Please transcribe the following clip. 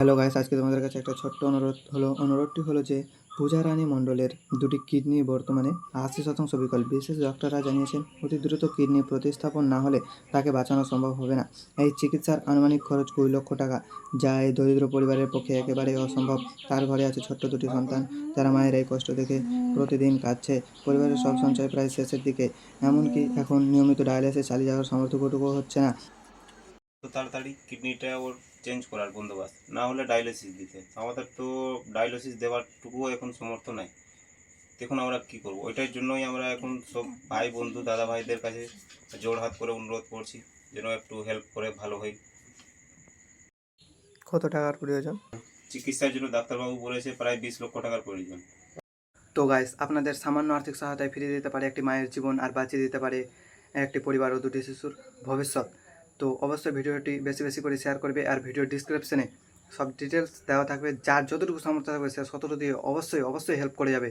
Hello guys, আজকে তোমাদের কাছে একটা ছোট্ট অনুরোধটি হলো যে পূজা রানী মণ্ডলের দুটি কিডনি বর্তমানে 80% বিকল। বিশেষ ডক্টররা জানিয়েছেন অতি দ্রুত কিডনি প্রতিস্থাপন না হলে তাকে বাঁচানো সম্ভব হবে না। এই চিকিৎসার আনুমানিক খরচ 20 লক্ষ টাকা, যা এই দরিদ্র পরিবারের পক্ষে একেবারেই অসম্ভব। তার ঘরে আছে ছোট্ট দুটি সন্তান, যারা মায়ের এই কষ্ট দেখে প্রতিদিন কাঁদছে। পরিবারের সব সঞ্চয় প্রায় শেষের দিকে, এমনকি এখন নিয়মিত ডায়ালিসিস চালিয়ে যাওয়ার সামর্থ্যটুকু হচ্ছে না। তো তাড়াতাড়ি কিডনিটা ওর চেঞ্জ করার বন্দোবস্ত, না হলে ডায়ালিসিস দিতে। আমাদের তো ডায়ালিসিস দেওয়ারটুকুও এখন সমর্থ নাই। দেখুন আমরা কি করব, ওইটার জন্যই আমরা এখন সব ভাই বন্ধু দাদা ভাইদের কাছে জোড়হাত করে অনুরোধ করছি যেন একটু হেল্প করে ভালো হয়। কত টাকার প্রয়োজন? চিকিৎসার জন্য ডাক্তারবাবু বলেছে প্রায় 20 লক্ষ টাকার প্রয়োজন। তো গাইস, আপনাদের সামান্য আর্থিক সহায়তায় ফিরিয়ে দিতে পারে একটি মায়ের জীবন, আর বাঁচিয়ে দিতে পারে একটি পরিবার ও দুটি শিশুর ভবিষ্যৎ। তো অবশ্যই ভিডিওটি বেশি বেশি করে শেয়ার করবে, আর ভিডিও ডিসক্রিপশনে সব ডিটেলস দেওয়া থাকবে। যার যতটুকু সামর্থ্য থাকবে সে ততটুকু দিয়ে অবশ্যই হেল্প করে যাবে।